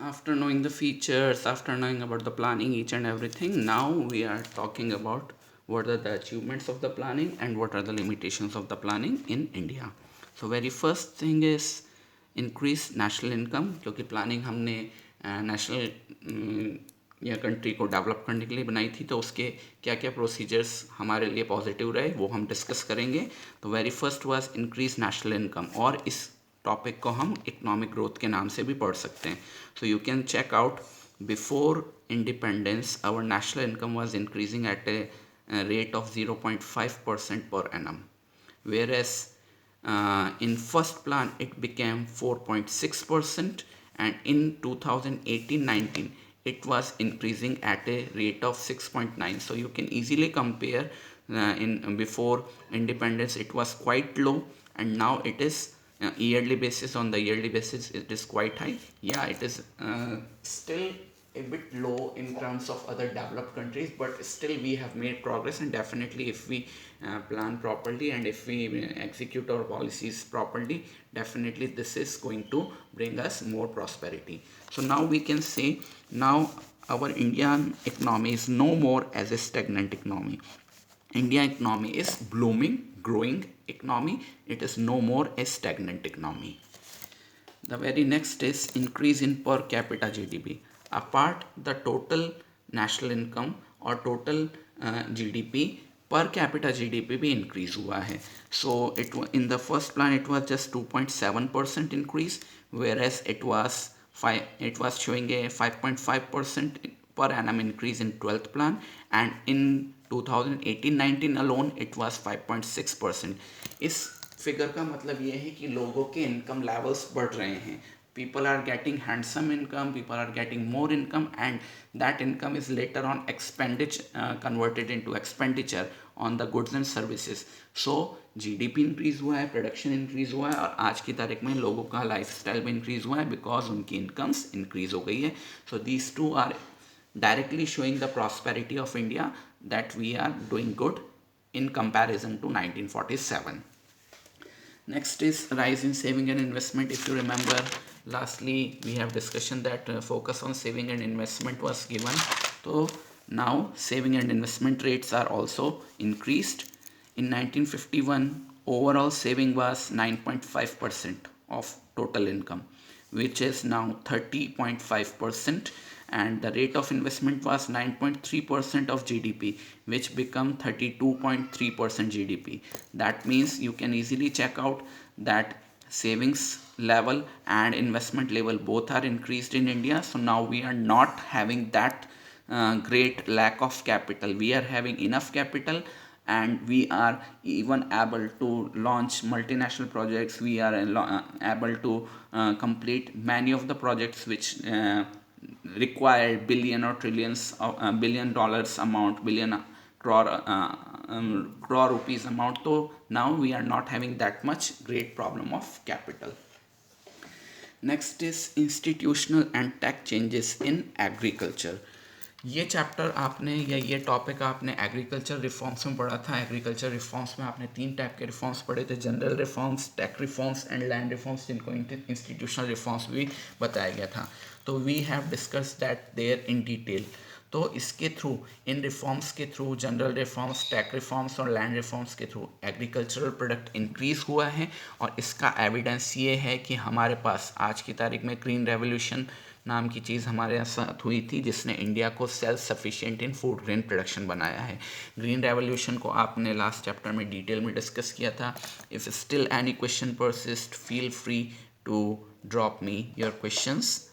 After knowing the features, after knowing about the planning, each and everything, now we are talking about what are the achievements of the planning and what are the limitations of the planning in India. So very first thing is increase national income, क्योंकि planning हमने national या country को develop करने के लिए बनाई थी, तो उसके क्या क्या प्रोसीजर्स हमारे लिए पॉजिटिव रहे वो हम डिस्कस करेंगे. तो very first was increase national income, और इस टॉपिक को हम इकोनॉमिक ग्रोथ के नाम से भी पढ़ सकते हैं. So you can check out before independence our national income was increasing at a rate of 0.5% per annum, whereas in first plan it became 4.6%, and in 2018-19 it was increasing at a rate of 6.9. So you can easily compare. In before independence it was quite low, and now it is yearly basis. On the yearly basis it is quite high. Yeah, it is still a bit low in terms of other developed countries, but still we have made progress, and definitely if we plan properly and if we execute our policies properly, definitely this is going to bring us more prosperity. So now we can say, now our Indian economy is no more as a stagnant economy. Indian economy is blooming, growing economy. It is no more a stagnant economy. The very next is increase in per capita GDP. Apart the total national income और total GDP, per capita GDP भी increase हुआ है. So in the first plan it was just 2.7% increase, whereas it was showing a 5.5% per annum increase in 12th plan, and in 2018-19 alone it was 5.6%. इस figure का मतलब ये है कि लोगों के इनकम लेवल्स बढ़ रहे हैं. People are getting handsome income, people are getting more income, and that income is later on expenditure, converted into expenditure on the goods and services. So GDP increase हुआ है, प्रोडक्शन इंक्रीज हुआ है, और आज की तारीख में लोगों का लाइफस्टाइल भी इंक्रीज हुआ है बिकॉज उनकी इनकम्स इंक्रीज हो गई है. So these two are directly showing the prosperity of India, that we are doing good in comparison to 1947. Next is rise in saving and investment. If you remember, lastly we have discussion that focus on saving and investment was given. So now saving and investment rates are also increased. In 1951 overall saving was 9.5% of total income, which is now 30.5%, and the rate of investment was 9.3% of GDP, which become 32.3% GDP. That means you can easily check out that savings level and investment level both are increased in India. So now we are not having that great lack of capital. We are having enough capital, and we are even able to launch multinational projects. We are able to complete many of the projects which require billion or trillions of billion dollars amount, billion crore rupees amount. So now we are not having that much great problem of capital. Next is institutional and tech changes in agriculture. ये chapter आपने या ये topic आपने agriculture reforms में पढ़ा था. Agriculture reforms में आपने 3 टाइप के रिफॉर्म्स पढ़े थे: general reforms, tech reforms and land reforms, जिनको इंस्टीट्यूशनल रिफॉर्म्स भी बताया गया था. तो we have discuss that there in detail. तो इसके थ्रू, इन रिफॉर्म्स के through, general reforms, tech reforms और लैंड रिफॉर्म्स के थ्रू एग्रीकल्चरल प्रोडक्ट इंक्रीज़ हुआ है. और इसका एविडेंस ये है कि हमारे पास आज की तारीख में ग्रीन रेवोल्यूशन नाम की चीज़ हमारे साथ हुई थी, जिसने इंडिया को self sufficient in food grain production बनाया है. ग्रीन रेवोल्यूशन को आपने लास्ट चैप्टर में डिटेल में डिस्कस किया था. If still any question persist, feel free to drop me your questions.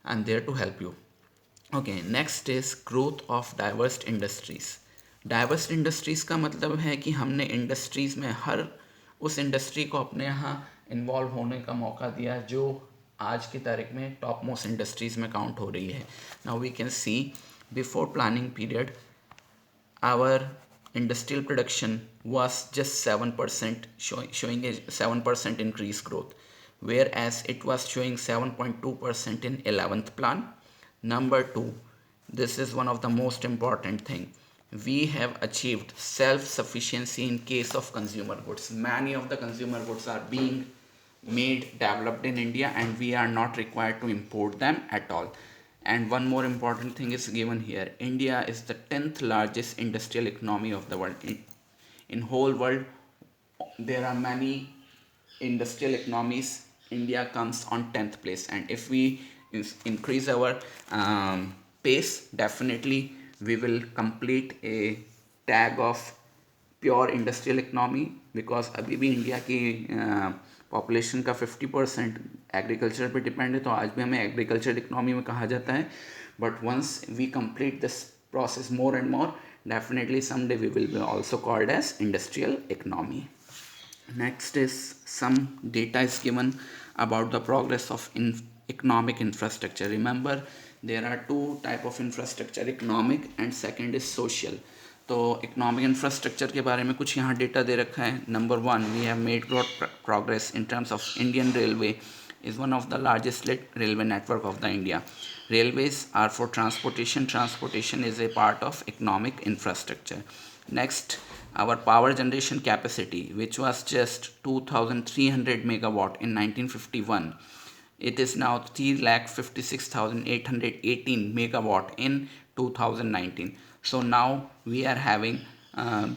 I am there to help you. Okay, next is growth of diverse industries. Diverse industries का मतलब है कि हमने industries में हर उस इंडस्ट्री को अपने यहाँ इन्वॉल्व होने का मौका दिया जो आज की तारीख में टॉप मोस्ट इंडस्ट्रीज़ में काउंट हो रही है. Now we can see before planning period our industrial production was just 7%, showing a 7% increase growth, whereas it was showing 7.2% in 11th plan. Number 2, this is one of the most important thing. We have achieved self-sufficiency in case of consumer goods. Many of the consumer goods are being made developed in India, and we are not required to import them at all. And one more important thing is given here. India is the 10th largest industrial economy of the world. In whole world, there are many industrial economies. India comes on 10th place, and if we increase our pace, definitely we will complete a tag of pure industrial economy, because अभी भी India की population का 50% agriculture पे depend है, तो आज भी हमें एग्रीकल्चर इकनॉमी में कहा जाता है. But once we complete this process more and more, definitely someday we will be also called as industrial economy. Next is some data is given about the progress of economic infrastructure. Remember, there are two type of infrastructure, economic and second is social. तो economic infrastructure के बारे में कुछ यहाँ data दे रखा है. Number 1, we have made growth progress in terms of Indian railway is one of the largest railway network of the India. Railways are for transportation. Transportation is a part of economic infrastructure. Next, our power generation capacity, which was just 2,300 megawatt in 1951, it is now 3,56,818 megawatt in 2019. So now we are having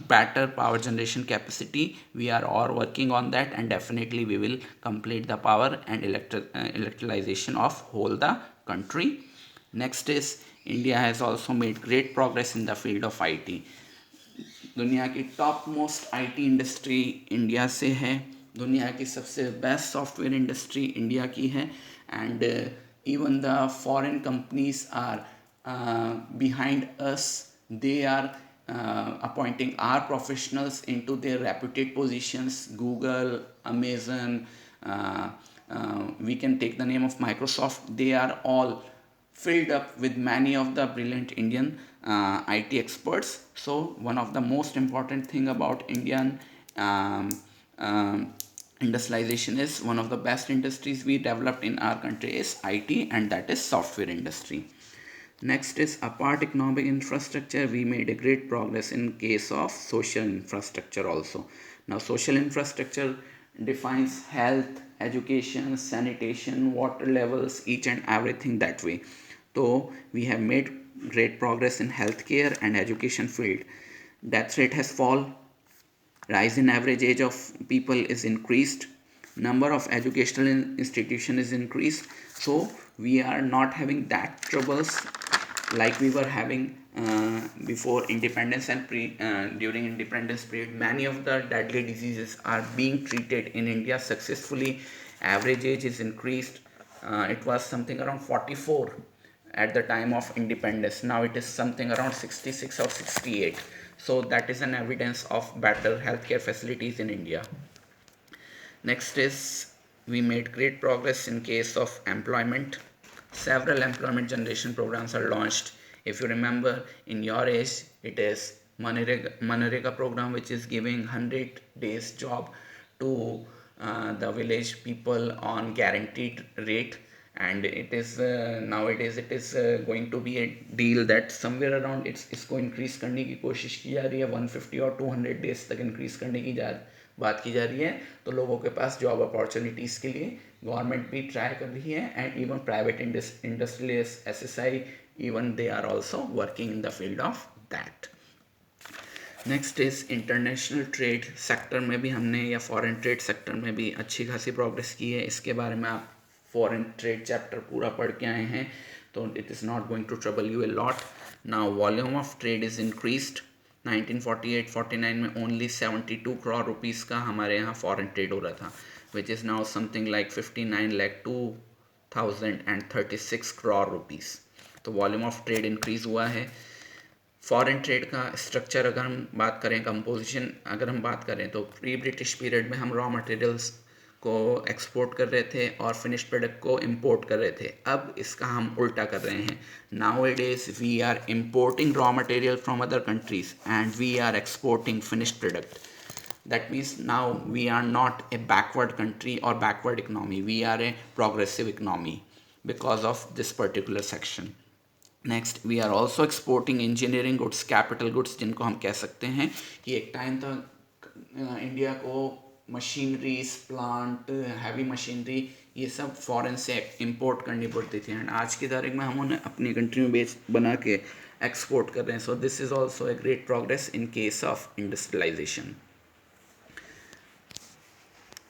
better power generation capacity. We are all working on that, and definitely we will complete the power and electrolyzation of whole the country. Next is India has also made great progress in the field of IT. दुनिया की top most IT industry India से है. दुनिया की सबसे best software industry India की है. And even the foreign companies are behind us. They are appointing our professionals into their reputed positions. Google, Amazon, we can take the name of Microsoft. They are all filled up with many of the brilliant Indian IT experts. So one of the most important thing about Indian um, industrialization is one of the best industries we developed in our country is IT, and that is software industry. Next is, apart economic infrastructure, we made a great progress in case of social infrastructure also. Now social infrastructure defines health, education, sanitation, water levels, each and everything that way. So we have made great progress in healthcare and education field. Death rate has fallen, rise in average age of people is increased, number of educational institution is increased. So we are not having that troubles like we were having before independence and during independence period. Many of the deadly diseases are being treated in India successfully. Average age is increased. It was something around 44 at the time of independence. Now it is something around 66 or 68. So that is an evidence of better healthcare facilities in India. Next is, we made great progress in case of employment. Several employment generation programs are launched. If you remember, in your age, it is Manrega program, which is giving 100 days job to the village people on guaranteed rate. And it is nowadays it is going to be a deal that somewhere around इसको increase करने की कोशिश की जा रही है. 150 और 200 days तक increase करने की बात की जा रही है. तो लोगों के पास जॉब अपॉर्चुनिटीज़ के लिए गवर्नमेंट भी ट्राई कर रही है, and even private industrialist SSI, even they are also working in the field of that. Next is international trade sector में भी हमने, या फॉरेन ट्रेड सेक्टर में भी अच्छी खासी प्रोग्रेस की है. इसके बारे में आप फॉरेन ट्रेड चैप्टर पूरा पढ़ के आए हैं, तो it is not going to trouble you a lot. Now volume of trade is increased. 1948-49 में ओनली 72 करोड़ रुपीज़ का हमारे यहाँ फॉरेन ट्रेड हो रहा था, which is now something like 59,02,036 crore rupees. तो वॉल्यूम ऑफ ट्रेड इंक्रीज़ हुआ है. फॉरेन ट्रेड का स्ट्रक्चर अगर हम बात करें, कंपोजिशन अगर हम बात करें, तो प्री ब्रिटिश पीरियड में हम रॉ मटेरियल्स को एक्सपोर्ट कर रहे थे और फिनिश्ड प्रोडक्ट को इंपोर्ट कर रहे थे. अब इसका हम उल्टा कर रहे हैं. Now it is we are importing raw material from other countries and we are exporting finished product. That means now we are not a backward country or backward economy. We are a progressive economy because of this particular section. Next, we are also exporting engineering goods, capital goods, जिनको हम कह सकते हैं कि एक time तक India को machineries, plant, heavy machinery, ये सब फॉरेन से इंपोर्ट करनी पड़ती थी, एंड आज की तारीख में हम उन्हें अपनी कंट्री में बेच बना के एक्सपोर्ट कर रहे हैं. So this is also a great progress in case of industrialisation.